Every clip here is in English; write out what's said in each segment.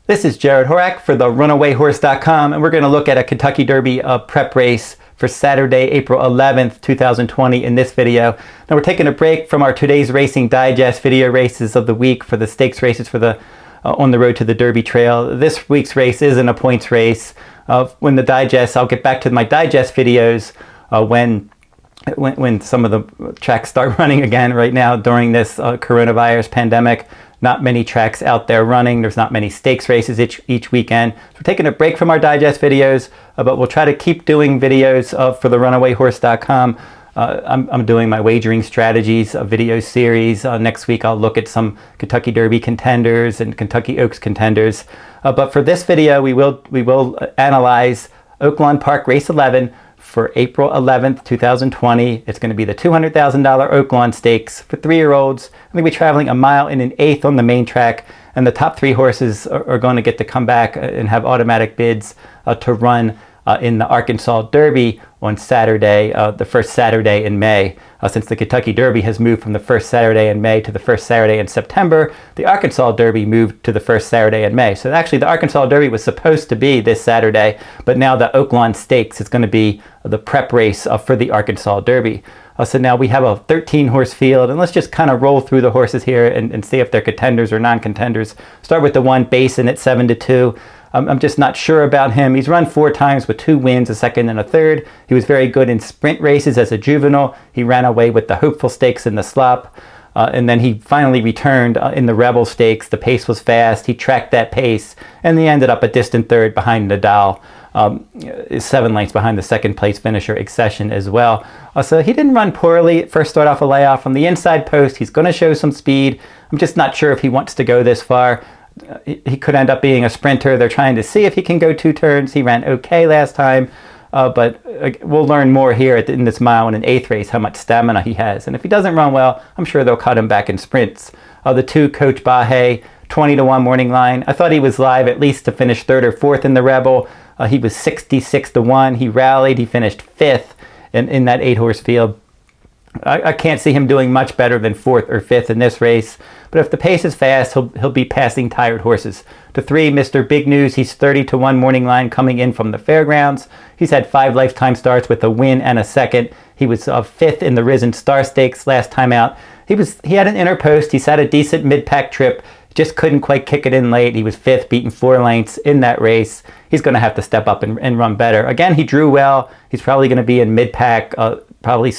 This is Jarrod Horak for the runawayhorse.com, and we're going to look at a Kentucky Derby prep race for Saturday, April 11th, 2020 in this video. Now we're taking a break from our Today's Racing Digest video races of the week for the stakes races for the on the road to the Derby Trail. This week's race isn't a points race. When the digest, I'll get back to my digest videos when some of the tracks start running again. Right now during this coronavirus pandemic, not many tracks out there running. There's not many stakes races each weekend. So we're taking a break from our digest videos, but we'll try to keep doing videos for the runawayhorse.com. I'm doing my wagering strategies video series. Next week I'll look at some Kentucky Derby contenders and Kentucky Oaks contenders. But for this video we will analyze Oaklawn Park Race 11 for April 11th, 2020. It's going to be the $200,000 Oaklawn Stakes for 3-year-olds. I'm going to be traveling 1 mile and an eighth on the main track, and the top 3 horses are going to get to come back and have automatic bids to run in the Arkansas Derby on Saturday, the first Saturday in May. Since the Kentucky Derby has moved from the first Saturday in May to the first Saturday in September, the Arkansas Derby moved to the first Saturday in May. So actually the Arkansas Derby was supposed to be this Saturday, but now the Oaklawn Stakes is going to be the prep race for the Arkansas Derby. So now we have a 13-horse field, and let's just kind of roll through the horses here and see if they're contenders or non-contenders. Start with the 1 Basin at 7-2. I'm just not sure about him. He's run 4 times with 2 wins, a second and a third. He was very good in sprint races as a juvenile. He ran away with the Hopeful Stakes in the slop. And then he finally returned in the Rebel Stakes. The pace was fast. He tracked that pace, and he ended up a distant third behind Nadal, 7 lengths behind the second place finisher Accession as well. So he didn't run poorly. First start off a layoff from the inside post. He's going to show some speed. I'm just not sure if he wants to go this far. He could end up being a sprinter. They're trying to see if he can go 2 turns. He ran okay last time, but we'll learn more here in this 1 mile and an eighth race how much stamina he has. And if he doesn't run well, I'm sure they'll cut him back in sprints. The 2 Coach Bahe, 20-1 morning line. I thought he was live at least to finish 3rd or 4th in the Rebel. He was 66-1. He rallied. He finished 5th in that 8-horse field. I can't see him doing much better than 4th or 5th in this race. But if the pace is fast, he'll be passing tired horses. To 3, Mr. Big News. He's 30-1 morning line coming in from the fairgrounds. He's had 5 lifetime starts with a win and a second. He was 5th in the Risen Star Stakes last time out. He had an inner post. He's had a decent mid-pack trip. Just couldn't quite kick it in late. He was 5th, beaten 4 lengths in that race. He's going to have to step up and run better. Again, he drew well. He's probably going to be in mid-pack, probably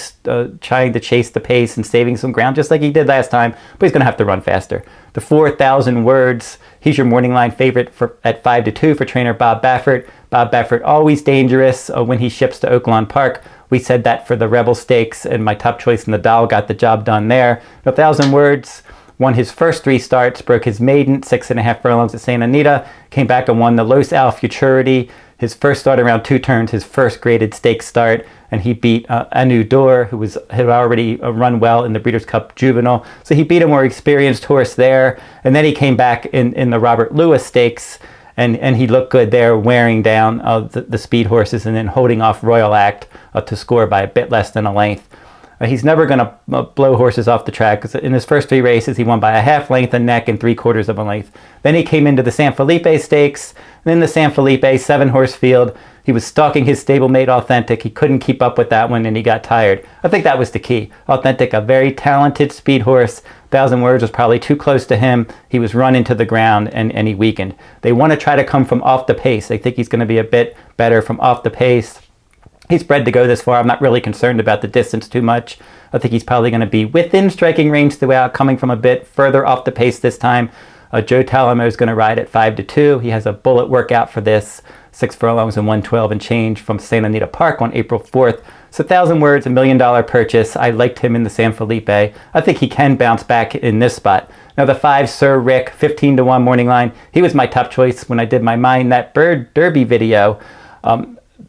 trying to chase the pace and saving some ground just like he did last time, but he's going to have to run faster. The 4,000 words, he's your morning line favorite at 5-2 for trainer Bob Baffert. Bob Baffert always dangerous when he ships to Oaklawn Park. We said that for the Rebel Stakes, and my top choice Nadal got the job done there. 1,000 words, won his first 3 starts, broke his maiden 6.5 furlongs at St. Anita, came back and won the Los Al Futurity, his first start around 2 turns, his first graded stakes start, and he beat Anu Dor, who had already run well in the Breeders' Cup Juvenile. So he beat a more experienced horse there, and then he came back in the Robert Lewis Stakes, and he looked good there, wearing down the speed horses and then holding off Royal Act to score by a bit less than a length. He's never going to blow horses off the track, because in his first 3 races, he won by a half length, a neck, and 3/4 of a length. Then he came into the San Felipe Stakes. And in the San Felipe 7-horse field, he was stalking his stablemate Authentic. He couldn't keep up with that one, and he got tired. I think that was the key. Authentic, a very talented speed horse. 1,000 words was probably too close to him. He was run into the ground, and he weakened. They want to try to come from off the pace. They think he's going to be a bit better from off the pace. He's bred to go this far. I'm not really concerned about the distance too much. I think he's probably going to be within striking range throughout, coming from a bit further off the pace this time. Joe Talamo is going to ride at 5-2. He has a bullet workout for this, 6 furlongs and 112 and change from Santa Anita Park on April 4th. So 1,000 words, $1 million purchase. I liked him in the San Felipe. I think he can bounce back in this spot. Now the 5, Sir Rick, 15-1 morning line. He was my top choice when I did my Mind That Bird Derby video.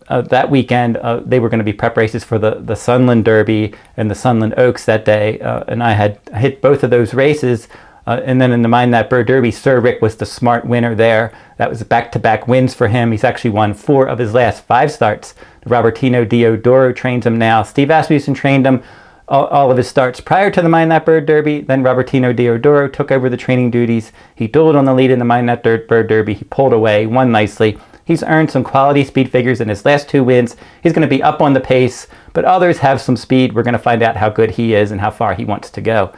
That weekend, they were going to be prep races for the Sunland Derby and the Sunland Oaks that day, and I had hit both of those races. And then in the Mind That Bird Derby, Sir Rick was the smart winner there. That was back-to-back wins for him. He's actually won 4 of his last 5 starts. Robertino Diodoro trains him now. Steve Asmussen trained him all of his starts prior to the Mind That Bird Derby. Then Robertino Diodoro took over the training duties. He dueled on the lead in the Mind That Bird Derby. He pulled away, won nicely. He's earned some quality speed figures in his last 2 wins. He's going to be up on the pace, but others have some speed. We're going to find out how good he is and how far he wants to go.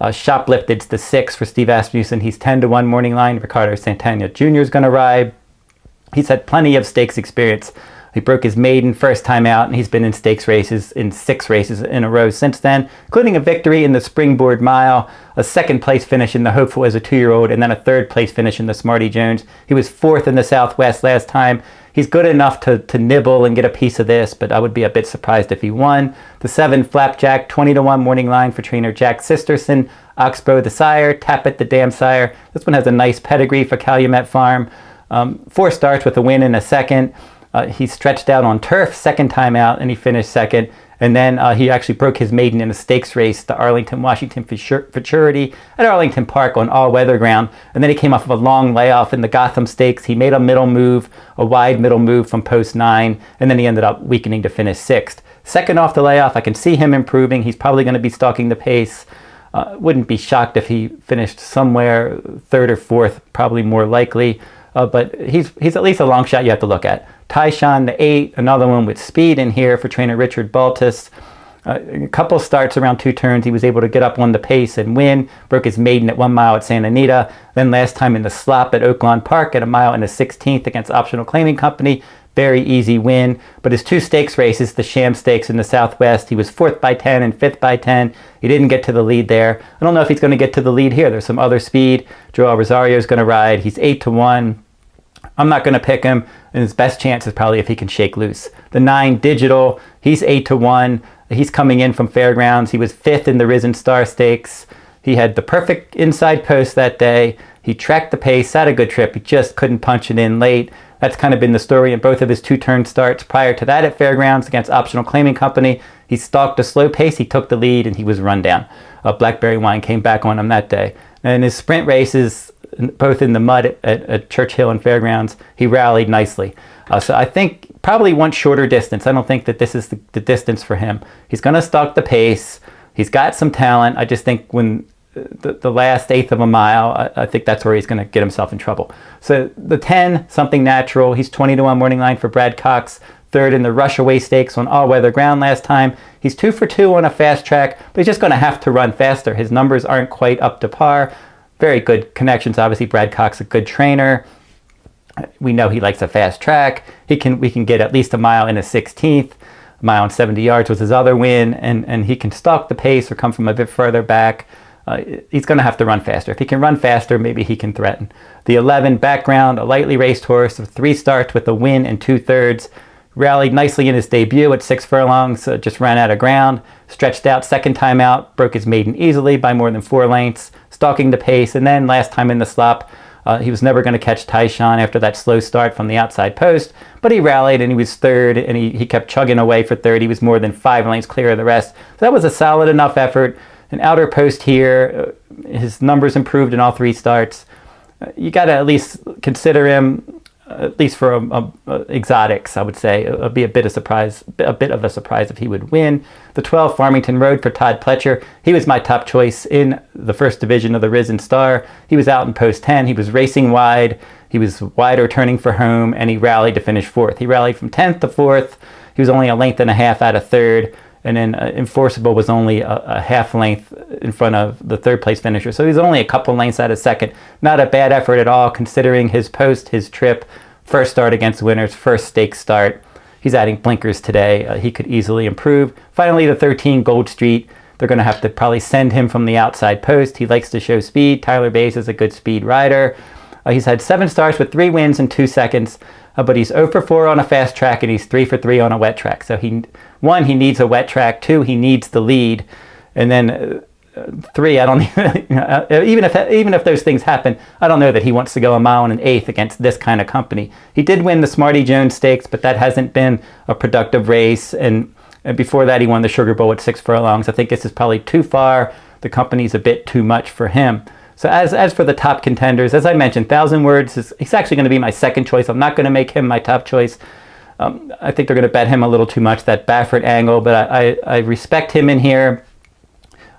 Shoplifted's the 6 for Steve Asmussen. He's 10-1 morning line. Ricardo Santana Jr. is going to ride. He's had plenty of stakes experience. He broke his maiden first time out, and he's been in stakes races in 6 races in a row since then, including a victory in the Springboard Mile, a 2nd place finish in the Hopeful as a 2-year-old, and then a 3rd place finish in the Smarty Jones. He was 4th in the Southwest last time. He's good enough to nibble and get a piece of this, but I would be a bit surprised if he won. The 7 Flapjack, 20-1 morning line for trainer Jack Sisterson. Oxbow the sire, Tappet the dam sire. This one has a nice pedigree for Calumet Farm. 4 starts with a win in a 2nd. He stretched out on turf 2nd time out, and he finished 2nd. And then he actually broke his maiden in a stakes race, the Arlington Washington Futurity at Arlington Park on all-weather ground. And then he came off of a long layoff in the Gotham Stakes. He made a middle move, a wide middle move from post 9, and then he ended up weakening to finish 6th. 2nd off the layoff, I can see him improving. He's probably going to be stalking the pace. Wouldn't be shocked if he finished somewhere 3rd or 4th, probably more likely. But he's at least a long shot you have to look at. Taishan, the 8, another one with speed in here for trainer Richard Baltus. A couple starts around 2 turns, he was able to get up on the pace and win. Broke his maiden at 1 mile at Santa Anita. Then last time in the slop at Oaklawn Park at 1 mile and a 16th against Optional Claiming Company. Very easy win. But his 2 stakes races, the Sham Stakes in the Southwest, he was 4th by 10 and 5th by 10. He didn't get to the lead there. I don't know if he's going to get to the lead here. There's some other speed. Joel Rosario is going to ride. He's 8-1. I'm not going to pick him, and his best chance is probably if he can shake loose. The 9 Digital, he's 8-1. He's coming in from Fairgrounds. He was 5th in the Risen Star Stakes. He had the perfect inside post that day. He tracked the pace, had a good trip. He just couldn't punch it in late. That's kind of been the story in both of his 2-turn starts. Prior to that at Fairgrounds against Optional Claiming Company, he stalked a slow pace. He took the lead, and he was run down. Blackberry Wine came back on him that day. And his sprint races, both in the mud at Churchill and Fairgrounds, he rallied nicely. So I think probably one shorter distance. I don't think that this is the distance for him. He's going to stalk the pace. He's got some talent. I just think when the last 1/8 of a mile, I think that's where he's going to get himself in trouble. So the 10, Something Natural. He's 20-1 morning line for Brad Cox. 3rd in the Rushaway Stakes on all-weather ground last time. He's 2 for 2 on a fast track, but he's just going to have to run faster. His numbers aren't quite up to par. Very good connections. Obviously, Brad Cox, a good trainer. We know he likes a fast track. We can get at least 1 mile in a 16th. 1 mile and 70 yards was his other win, and he can stalk the pace or come from a bit further back. He's going to have to run faster. If he can run faster, maybe he can threaten. The 11 Background, a lightly raced horse of 3 starts with a win and 2/3. Rallied nicely in his debut at 6 furlongs, just ran out of ground. Stretched out 2nd time out, broke his maiden easily by more than 4 lengths, stalking the pace. And then last time in the slop, he was never going to catch Taishan after that slow start from the outside post. But he rallied, and he was 3rd, and he kept chugging away for 3rd. He was more than 5 lengths clear of the rest. So that was a solid enough effort. An outer post here. His numbers improved in all 3 starts. You got to at least consider him, at least for exotics, I would say. It'll be a bit of a surprise if he would win. The 12 Farmington Road for Todd Pletcher. He was my top choice in the 1st division of the Risen Star. He was out in post 10. He was racing wide. He was wider turning for home, and he rallied to finish 4th. He rallied from 10th to 4th. He was only 1.5 lengths out of 3rd. And then Enforceable was only a 1/2 length in front of the 3rd place finisher. So he's only a couple lengths out of 2nd. Not a bad effort at all, considering his post, his trip, 1st start against winners, 1st stakes start. He's adding blinkers today. He could easily improve. Finally, the 13 Gold Street. They're going to have to probably send him from the outside post. He likes to show speed. Tyler Bass is a good speed rider. He's had 7 starts with 3 wins in 2 seconds. But he's 0 for 4 on a fast track, and he's 3 for 3 on a wet track. So he needs a wet track. 2, he needs the lead. And then 3, I don't even if those things happen, I don't know that he wants to go 1 mile and 1/8 against this kind of company. He did win the Smarty Jones Stakes, but that hasn't been a productive race. And before that, he won the Sugar Bowl at 6 furlongs. I think this is probably too far. The company's a bit too much for him. So as for the top contenders, as I mentioned, 1,000 Words, he's actually going to be my 2nd choice. I'm not going to make him my top choice. I think they're going to bet him a little too much, that Baffert angle, but I respect him in here.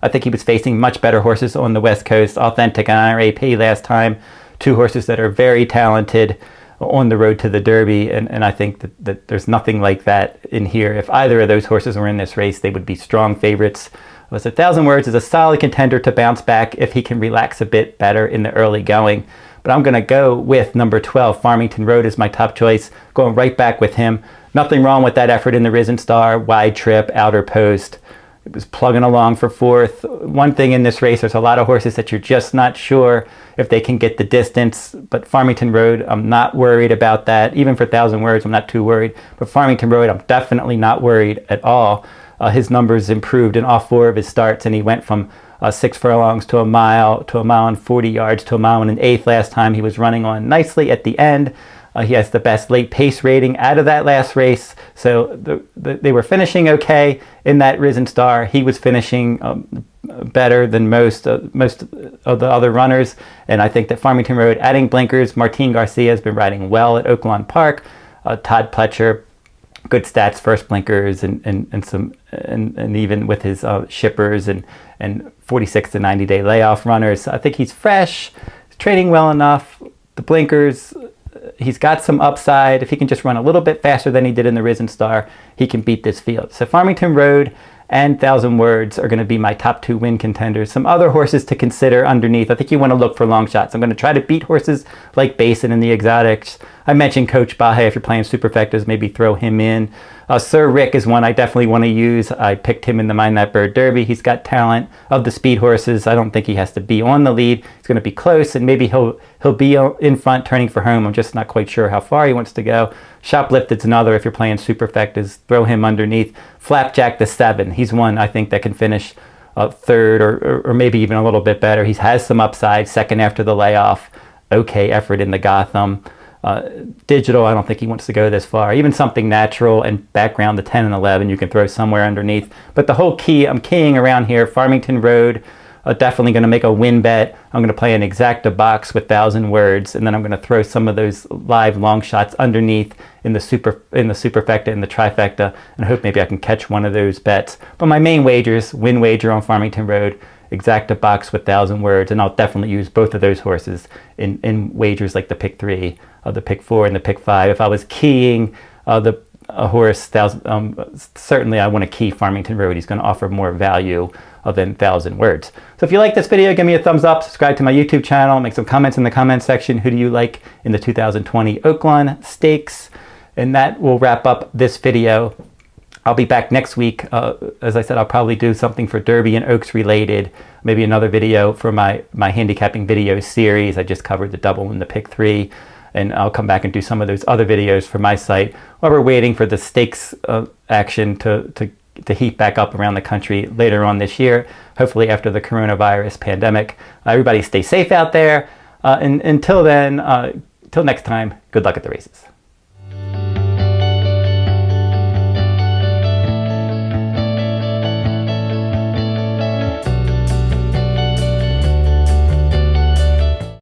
I think he was facing much better horses on the West Coast, Authentic and IRAP last time. Two horses that are very talented on the road to the Derby, and I think that there's nothing like that in here. If either of those horses were in this race, they would be strong favorites. Was 1,000 Words is a solid contender to bounce back if he can relax a bit better in the early going. But I'm going to go with number 12, Farmington Road, is my top choice. Going right back with him. Nothing wrong with that effort in the Risen Star. Wide trip, outer post. It was plugging along for fourth. One thing in this race, there's a lot of horses that you're just not sure if they can get the distance. But Farmington Road, I'm not worried about that. Even for 1,000 Words, I'm not too worried. But Farmington Road, I'm definitely not worried at all. His numbers improved in all 4 of his starts, and he went from 6 furlongs to a mile and 40 yards to a mile and an eighth last time. He was running on nicely at the end. He has the best late pace rating out of that last race. So they were finishing okay in that Risen Star. He was finishing better than most of the other runners. And I think that Farmington Road, adding blinkers, Martin Garcia has been riding well at Oaklawn Park. Todd Pletcher, good stats, first blinkers, and even with his shippers and 46 to 90 day layoff runners. I think he's fresh, he's training well enough. The blinkers, he's got some upside. If he can just run a little bit faster than he did in the Risen Star, he can beat this field. So Farmington Road and 1,000 Words are going to be my top 2 win contenders. Some other horses to consider underneath. I think you want to look for long shots. I'm going to try to beat horses like Basin and the exotics. I mentioned Coach Bahe. If you're playing superfectas, maybe throw him in. Sir Rick is one I definitely want to use. I picked him in the Mind That Bird Derby. He's got talent. Of the speed horses, I don't think he has to be on the lead. He's going to be close, and maybe he'll be in front turning for home. I'm just not quite sure how far he wants to go. Shoplifted's another. If you're playing superfectas, throw him underneath. Flapjack the 7. He's one I think that can finish third or maybe even a little bit better. He has some upside. Second after the layoff. Okay effort in the Gotham. Digital, I don't think he wants to go this far. Even something natural and background, the 10 and 11, you can throw somewhere underneath. But the whole key, I'm keying around here, Farmington Road, definitely going to make a win bet. I'm going to play an exacta box with 1,000 Words, and then I'm going to throw some of those live long shots underneath in the superfecta and the trifecta, and hope maybe I can catch one of those bets. But my main wagers, win wager on Farmington Road, exacta box with 1,000 Words, and I'll definitely use both of those horses in wagers like the pick 3, the pick 4, and the pick 5. If I was keying a horse, certainly I want to key Farmington Road. He's going to offer more value than 1,000 Words. So if you like this video, give me a thumbs up, subscribe to my YouTube channel, make some comments in the comment section. Who do you like in the 2020 Oaklawn Stakes? And that will wrap up this video. I'll be back next week. As I said, I'll probably do something for Derby and Oaks related, maybe another video for my handicapping video series. I just covered the double and the pick 3, and I'll come back and do some of those other videos for my site while we're waiting for the stakes action to heat back up around the country later on this year, hopefully after the coronavirus pandemic. Everybody stay safe out there. And until then, till next time, good luck at the races.